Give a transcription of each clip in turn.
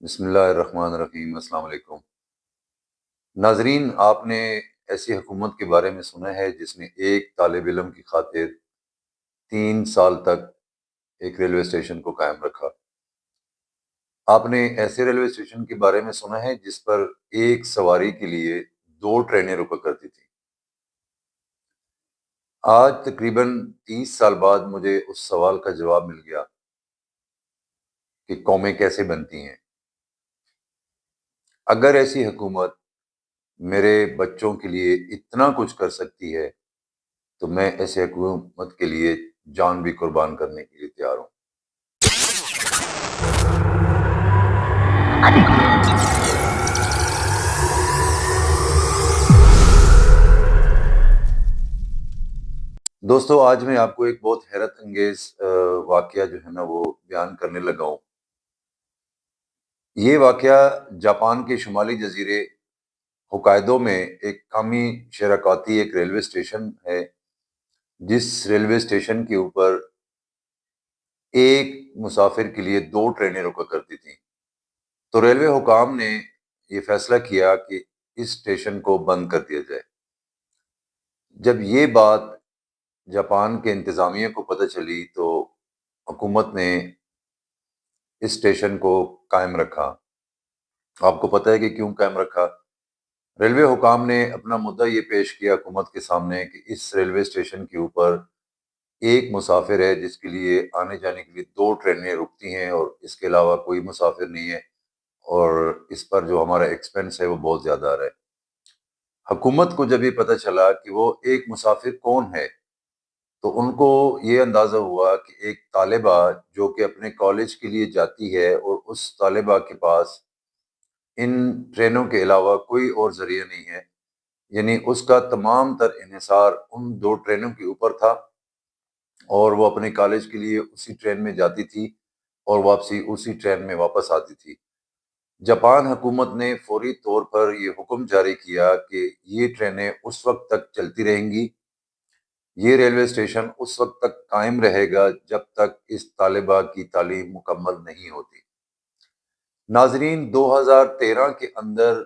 بسم اللہ الرحمن الرحیم۔ السلام علیکم ناظرین، آپ نے ایسی حکومت کے بارے میں سنا ہے جس نے ایک طالب علم کی خاطر 3 سال تک ایک ریلوے اسٹیشن کو قائم رکھا۔ آپ نے ایسے ریلوے اسٹیشن کے بارے میں سنا ہے جس پر ایک سواری کے لیے 2 ٹرینیں رکا کرتی تھی۔ آج تقریباً 30 سال بعد مجھے اس سوال کا جواب مل گیا کہ قومیں کیسے بنتی ہیں۔ اگر ایسی حکومت میرے بچوں کے لیے اتنا کچھ کر سکتی ہے تو میں ایسے حکومت کے لیے جان بھی قربان کرنے کے لیے تیار ہوں۔ دوستو، آج میں آپ کو ایک بہت حیرت انگیز واقعہ جو ہے نا وہ بیان کرنے لگا ہوں۔ یہ واقعہ جاپان کے شمالی جزیرے ہوکائیدو میں ایک کامی شراکاتی ایک ریلوے اسٹیشن ہے، جس ریلوے اسٹیشن کے اوپر ایک مسافر کے لیے 2 ٹرینیں رکا کرتی تھیں۔ تو ریلوے حکام نے یہ فیصلہ کیا کہ اس اسٹیشن کو بند کر دیا جائے۔ جب یہ بات جاپان کے انتظامیہ کو پتہ چلی تو حکومت نے اس اسٹیشن کو قائم رکھا۔ آپ کو پتہ ہے کہ کیوں قائم رکھا؟ ریلوے حکام نے اپنا مدعا یہ پیش کیا حکومت کے سامنے کہ اس ریلوے اسٹیشن کے اوپر ایک مسافر ہے جس کے لیے آنے جانے کے لیے 2 ٹرینیں رکتی ہیں، اور اس کے علاوہ کوئی مسافر نہیں ہے، اور اس پر جو ہمارا ایکسپینس ہے وہ بہت زیادہ آ رہا ہے۔ حکومت کو جب یہ پتہ چلا کہ وہ ایک مسافر کون ہے تو ان کو یہ اندازہ ہوا کہ ایک طالبہ جو کہ اپنے کالج کے لیے جاتی ہے، اور اس طالبہ کے پاس ان ٹرینوں کے علاوہ کوئی اور ذریعہ نہیں ہے، یعنی اس کا تمام تر انحصار ان 2 ٹرینوں کے اوپر تھا، اور وہ اپنے کالج کے لیے اسی ٹرین میں جاتی تھی اور واپسی اسی ٹرین میں واپس آتی تھی۔ جاپان حکومت نے فوری طور پر یہ حکم جاری کیا کہ یہ ٹرینیں اس وقت تک چلتی رہیں گی، یہ ریلوے اسٹیشن اس وقت تک قائم رہے گا جب تک اس طالبہ کی تعلیم مکمل نہیں ہوتی۔ ناظرین، 2013 کے اندر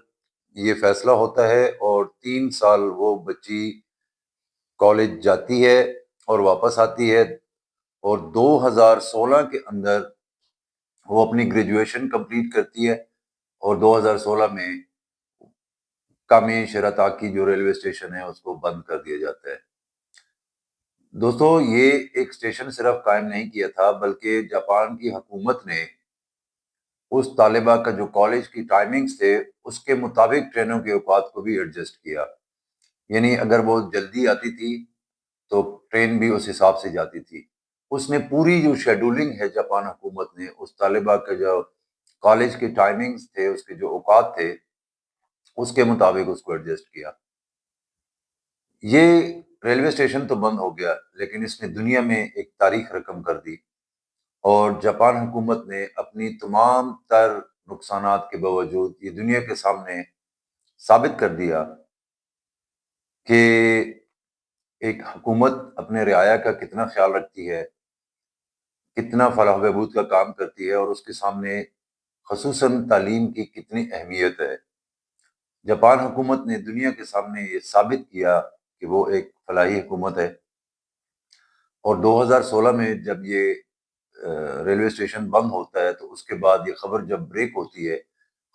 یہ فیصلہ ہوتا ہے، اور 3 سال وہ بچی کالج جاتی ہے اور واپس آتی ہے، اور 2016 کے اندر وہ اپنی گریجویشن کمپلیٹ کرتی ہے، اور 2016 میں کامی شیراتاکی جو ریلوے اسٹیشن ہے اس کو بند کر دیا جاتا ہے۔ دوستو، یہ ایک اسٹیشن صرف قائم نہیں کیا تھا، بلکہ جاپان کی حکومت نے اس طالبہ کا جو کالج کی ٹائمنگز تھے اس کے مطابق ٹرینوں کے اوقات کو بھی ایڈجسٹ کیا، یعنی اگر وہ جلدی آتی تھی تو ٹرین بھی اس حساب سے جاتی تھی۔ اس نے پوری جو شیڈولنگ ہے جاپان حکومت نے اس طالبہ کے جو کالج کے ٹائمنگز تھے، اس کے جو اوقات تھے، اس کے مطابق اس کو ایڈجسٹ کیا۔ یہ ریلوے اسٹیشن تو بند ہو گیا، لیکن اس نے دنیا میں ایک تاریخ رقم کر دی، اور جاپان حکومت نے اپنی تمام تر نقصانات کے باوجود یہ دنیا کے سامنے ثابت کر دیا کہ ایک حکومت اپنے رعایا کا کتنا خیال رکھتی ہے، کتنا فلاح و بہبود کا کام کرتی ہے، اور اس کے سامنے خصوصاً تعلیم کی کتنی اہمیت ہے۔ جاپان حکومت نے دنیا کے سامنے یہ ثابت کیا کہ وہ ایک فلاحی حکومت ہے، اور 2016 میں جب یہ ریلوے اسٹیشن بند ہوتا ہے تو اس کے بعد یہ خبر جب بریک ہوتی ہے،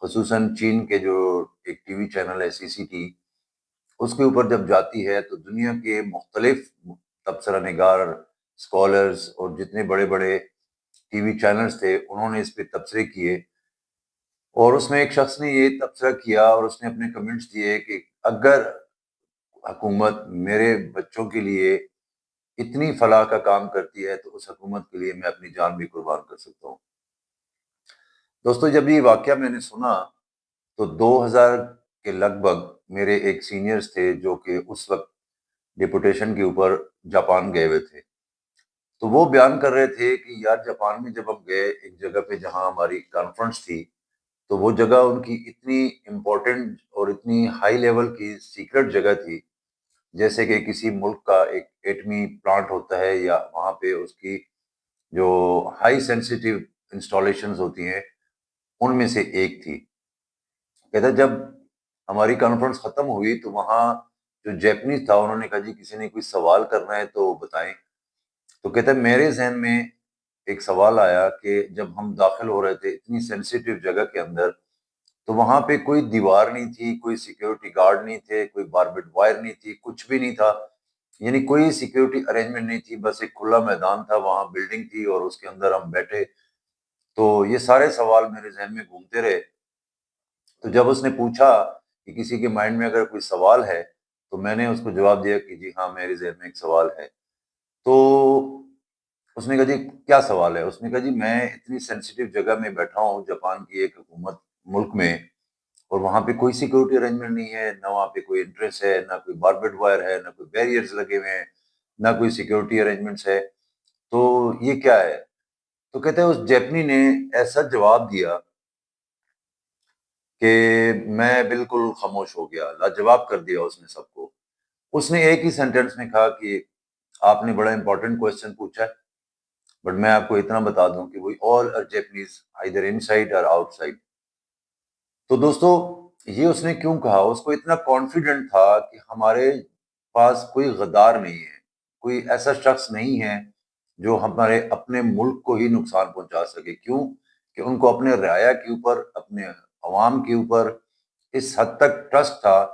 خصوصاً چین کے جو ایک ٹی وی چینل ہے CCT، اس کے اوپر جب جاتی ہے تو دنیا کے مختلف تبصرہ نگار، اسکالرز، اور جتنے بڑے بڑے ٹی وی چینلز تھے انہوں نے اس پہ تبصرے کیے، اور اس میں ایک شخص نے یہ تبصرہ کیا اور اس نے اپنے کمنٹس دیے کہ اگر حکومت میرے بچوں کے لیے اتنی فلاح کا کام کرتی ہے تو اس حکومت کے لیے میں اپنی جان بھی قربان کر سکتا ہوں۔ دوستو، جب یہ واقعہ میں نے سنا تو 2000 کے لگ بھگ میرے ایک سینئرز تھے جو کہ اس وقت ڈپوٹیشن کے اوپر جاپان گئے ہوئے تھے، تو وہ بیان کر رہے تھے کہ یار جاپان میں جب ہم گئے ایک جگہ پہ جہاں ہماری کانفرنس تھی، تو وہ جگہ ان کی اتنی امپورٹنٹ اور اتنی ہائی لیول کی سیکرٹ جگہ تھی، جیسے کہ کسی ملک کا ایک ایٹمی پلانٹ ہوتا ہے، یا وہاں پہ اس کی جو ہائی سینسیٹیو انسٹالیشنز ہوتی ہیں ان میں سے ایک تھی۔ کہتا جب ہماری کانفرنس ختم ہوئی تو وہاں جو جیپنیز تھا انہوں نے کہا جی کسی نے کوئی سوال کرنا ہے تو بتائیں۔ تو کہتا ہے میرے ذہن میں ایک سوال آیا کہ جب ہم داخل ہو رہے تھے اتنی سینسیٹیو جگہ کے اندر، تو وہاں پہ کوئی دیوار نہیں تھی، کوئی سیکیورٹی گارڈ نہیں تھے، کوئی باربڈ وائر نہیں تھی، کچھ بھی نہیں تھا، یعنی کوئی سیکیورٹی ارینجمنٹ نہیں تھی، بس ایک کھلا میدان تھا، وہاں بلڈنگ تھی اور اس کے اندر ہم بیٹھے۔ تو یہ سارے سوال میرے ذہن میں گھومتے رہے۔ تو جب اس نے پوچھا کہ کسی کے مائنڈ میں اگر کوئی سوال ہے تو میں نے اس کو جواب دیا کہ جی ہاں میرے ذہن میں ایک سوال ہے۔ تو اس نے کہا جی کیا سوال ہے؟ اس نے کہا جی میں اتنی سینسیٹیو جگہ میں بیٹھا ہوں جاپان کی ایک حکومت ملک میں، اور وہاں پہ کوئی سیکورٹی ارینجمنٹ نہیں ہے، نہ وہاں پہ کوئی انٹرنس ہے، نہ کوئی باربڈ وائر ہے، نہ کوئی بیریئرز لگے ہوئے ہیں، نہ کوئی سیکورٹی ارینجمنٹس ہے، تو یہ کیا ہے؟ تو کہتے ہیں اس جیپنی نے ایسا جواب دیا کہ میں بالکل خاموش ہو گیا، لاجواب کر دیا اس نے سب کو۔ اس نے ایک ہی سینٹینس میں کہا کہ آپ نے بڑا امپورٹنٹ کویسچن پوچھا ہے، بٹ میں آپ کو اتنا بتا دوں کہ we all are Japanese either inside or outside. تو دوستو یہ اس نے کیوں کہا؟ اس کو اتنا کانفیڈنٹ تھا کہ ہمارے پاس کوئی غدار نہیں ہے، کوئی ایسا شخص نہیں ہے جو ہمارے اپنے ملک کو ہی نقصان پہنچا سکے۔ کیوں کہ ان کو اپنے رعایا کے اوپر، اپنے عوام کے اوپر اس حد تک ٹرسٹ تھا۔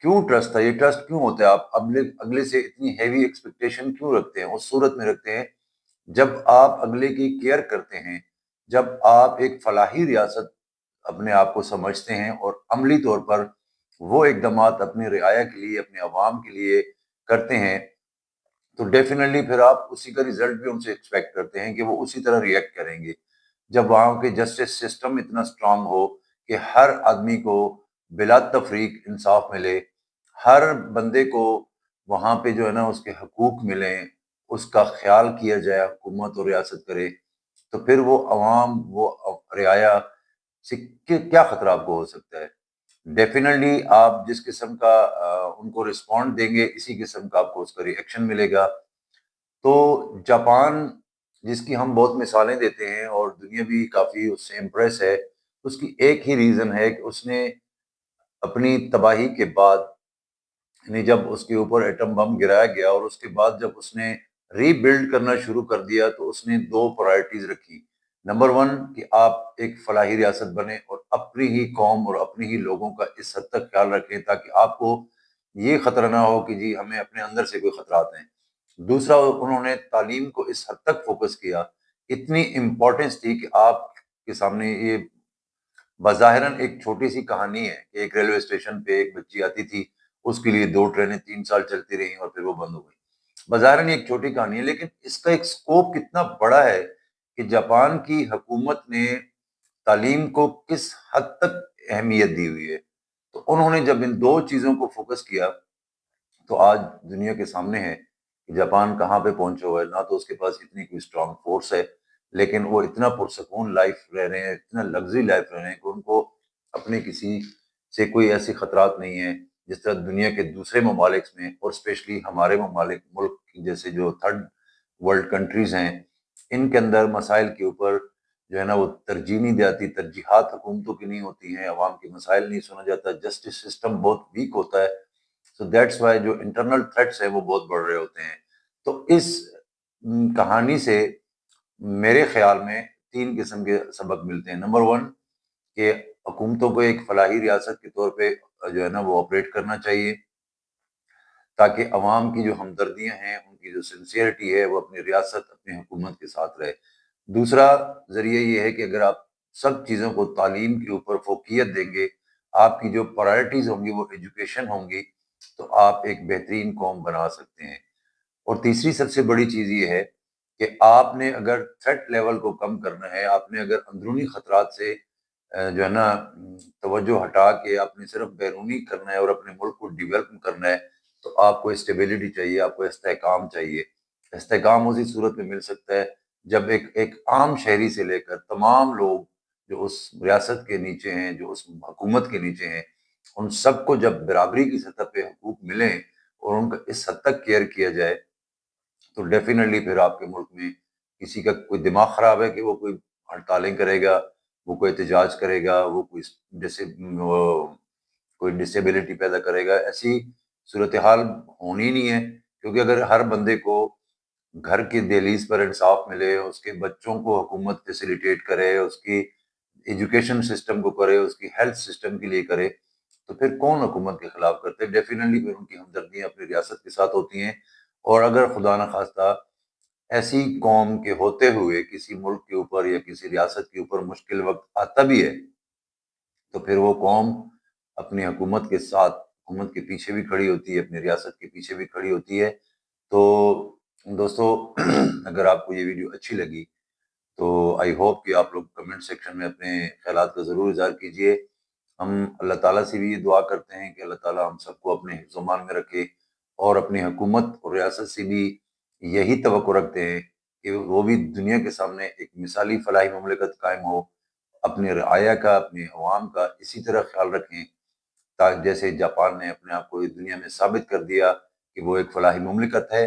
کیوں ٹرسٹ تھا؟ یہ ٹرسٹ کیوں ہوتا ہے؟ آپ اگلے سے اتنی ہیوی ایکسپیکٹیشن کیوں رکھتے ہیں؟ اس صورت میں رکھتے ہیں جب آپ اگلے کی کیئر کرتے ہیں، جب آپ ایک فلاحی ریاست اپنے آپ کو سمجھتے ہیں اور عملی طور پر وہ اقدامات اپنی رعایا کے لیے، اپنے عوام کے لیے کرتے ہیں، تو ڈیفینیٹلی پھر آپ اسی کا ریزلٹ بھی ان سے ایکسپیکٹ کرتے ہیں کہ وہ اسی طرح ریئیکٹ کریں گے۔ جب وہاں کے جسٹس سسٹم اتنا اسٹرانگ ہو کہ ہر آدمی کو بلا تفریق انصاف ملے، ہر بندے کو وہاں پہ جو ہے نا اس کے حقوق ملیں، اس کا خیال کیا جائے، حکومت اور ریاست کرے، تو پھر وہ عوام، وہ رعایا سے کیا خطرہ آپ کو ہو سکتا ہے؟ ڈیفینیٹلی آپ جس قسم کا ان کو رسپونڈ دیں گے، اسی قسم کا آپ کو اس کا ری ایکشن ملے گا۔ تو جاپان جس کی ہم بہت مثالیں دیتے ہیں اور دنیا بھی کافی اس سے امپریس ہے، اس کی ایک ہی ریزن ہے کہ اس نے اپنی تباہی کے بعد، یعنی جب اس کے اوپر ایٹم بم گرایا گیا اور اس کے بعد جب اس نے ری بلڈ کرنا شروع کر دیا، تو اس نے دو پرائرٹیز رکھی۔ نمبر ون کہ آپ ایک فلاحی ریاست بنیں اور اپنی ہی قوم اور اپنی ہی لوگوں کا اس حد تک خیال رکھیں تاکہ آپ کو یہ خطرہ نہ ہو کہ جی ہمیں اپنے اندر سے کوئی خطرات ہیں۔ دوسرا انہوں نے تعلیم کو اس حد تک فوکس کیا، اتنی امپورٹنس تھی کہ آپ کے سامنے یہ بظاہراً ایک چھوٹی سی کہانی ہے کہ ایک ریلوے اسٹیشن پہ ایک بچی آتی تھی، اس کے لیے 2 ٹرینیں 3 سال چلتی رہیں اور پھر وہ بند ہو گئی۔ بظاہراً ایک چھوٹی کہانی ہے، لیکن اس کا ایک سکوپ کتنا بڑا ہے کہ جاپان کی حکومت نے تعلیم کو کس حد تک اہمیت دی ہوئی ہے۔ تو انہوں نے جب ان دو چیزوں کو فوکس کیا تو آج دنیا کے سامنے ہے کہ جاپان کہاں پہ پہنچا ہوا ہے۔ نہ تو اس کے پاس اتنی کوئی اسٹرانگ فورس ہے، لیکن وہ اتنا پرسکون لائف رہ رہے ہیں، اتنا لگژری لائف رہ رہے ہیں کہ ان کو اپنے کسی سے کوئی ایسی خطرات نہیں ہیں جس طرح دنیا کے دوسرے ممالک میں، اور اسپیشلی ہمارے ملک جیسے جو تھرڈ ورلڈ کنٹریز ہیں، ان کے اندر مسائل کے اوپر جو ہے نا وہ ترجیح نہیں جاتی، ترجیحات حکومتوں کی نہیں ہوتی ہیں، عوام کے مسائل نہیں سنا جاتا، جسٹس سسٹم بہت ویک ہوتا ہے۔ سو دیٹس وائی جو انٹرنل تھریٹس ہیں وہ بہت بڑھ رہے ہوتے ہیں۔ تو اس کہانی سے میرے خیال میں 3 قسم کے سبق ملتے ہیں۔ نمبر ون کہ حکومتوں کو ایک فلاحی ریاست کے طور پہ جو ہے نا وہ آپریٹ کرنا چاہیے تاکہ عوام کی جو ہمدردیاں ہیں، ان کی جو سنسیئرٹی ہے، وہ اپنی ریاست، اپنی حکومت کے ساتھ رہے۔ دوسرا ذریعہ یہ ہے کہ اگر آپ سب چیزوں کو تعلیم کے اوپر فوقیت دیں گے، آپ کی جو پرائرٹیز ہوں گی وہ ایجوکیشن ہوں گی، تو آپ ایک بہترین قوم بنا سکتے ہیں۔ اور تیسری سب سے بڑی چیز یہ ہے کہ آپ نے اگر تھریٹ لیول کو کم کرنا ہے، آپ نے اگر اندرونی خطرات سے جو ہے نا توجہ ہٹا کے آپ نے صرف بیرونی کرنا ہے اور اپنے ملک کو ڈیولپ کرنا ہے، تو آپ کو اسٹیبلٹی چاہیے، آپ کو استحکام چاہیے۔ استحکام اسی صورت میں مل سکتا ہے جب ایک عام شہری سے لے کر تمام لوگ جو اس ریاست کے نیچے ہیں، جو اس حکومت کے نیچے ہیں، ان سب کو جب برابری کی سطح پہ حقوق ملیں اور ان کا اس حد تک کیئر کیا جائے، تو ڈیفینیٹلی پھر آپ کے ملک میں کسی کا کوئی دماغ خراب ہے کہ وہ کوئی ہڑتالیں کرے گا، وہ کوئی احتجاج کرے گا، وہ کوئی ڈسیبلٹی پیدا کرے گا، ایسی صورتحال ہونی نہیں ہے، کیونکہ اگر ہر بندے کو گھر کی دہلیز پر انصاف ملے، اس کے بچوں کو حکومت فیسیلیٹیٹ کرے، اس کی ایجوکیشن سسٹم کو کرے، اس کی ہیلتھ سسٹم کے لیے کرے، تو پھر کون حکومت کے خلاف کرتے؟ ڈیفینیٹلی پھر ان کی ہمدردیاں اپنی ریاست کے ساتھ ہوتی ہیں۔ اور اگر خدا نخواستہ ایسی قوم کے ہوتے ہوئے کسی ملک کے اوپر یا کسی ریاست کے اوپر مشکل وقت آتا بھی ہے، تو پھر وہ قوم اپنی حکومت کے ساتھ، حکومت کے پیچھے بھی کھڑی ہوتی ہے، اپنی ریاست کے پیچھے بھی کھڑی ہوتی ہے۔ تو دوستو، اگر آپ کو یہ ویڈیو اچھی لگی تو آئی ہوپ کہ آپ لوگ کمنٹ سیکشن میں اپنے خیالات کا ضرور اظہار کیجئے۔ ہم اللہ تعالیٰ سے بھی یہ دعا کرتے ہیں کہ اللہ تعالیٰ ہم سب کو اپنے حفظ و امان میں رکھے، اور اپنی حکومت اور ریاست سے بھی یہی توقع رکھتے ہیں کہ وہ بھی دنیا کے سامنے ایک مثالی فلاحی مملکت قائم ہو، اپنے رعایا کا، اپنے عوام کا اسی طرح خیال رکھیں، تاکہ جیسے جاپان نے اپنے آپ کو اس دنیا میں ثابت کر دیا کہ وہ ایک فلاحی مملکت ہے،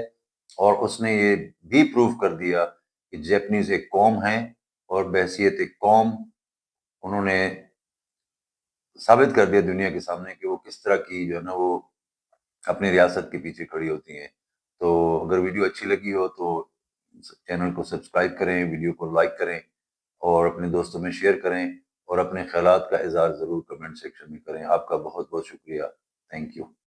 اور اس نے یہ بھی پروف کر دیا کہ جیپنیز ایک قوم ہیں، اور بحیثیت ایک قوم انہوں نے ثابت کر دیا دنیا کے سامنے کہ وہ کس طرح کی جو ہے نا وہ اپنی ریاست کے پیچھے کھڑی ہوتی ہیں۔ تو اگر ویڈیو اچھی لگی ہو تو چینل کو سبسکرائب کریں، ویڈیو کو لائک کریں، اور اپنے دوستوں میں شیئر کریں، اور اپنے خیالات کا اظہار ضرور کمنٹ سیکشن میں کریں۔ آپ کا بہت بہت شکریہ، تھینک یو۔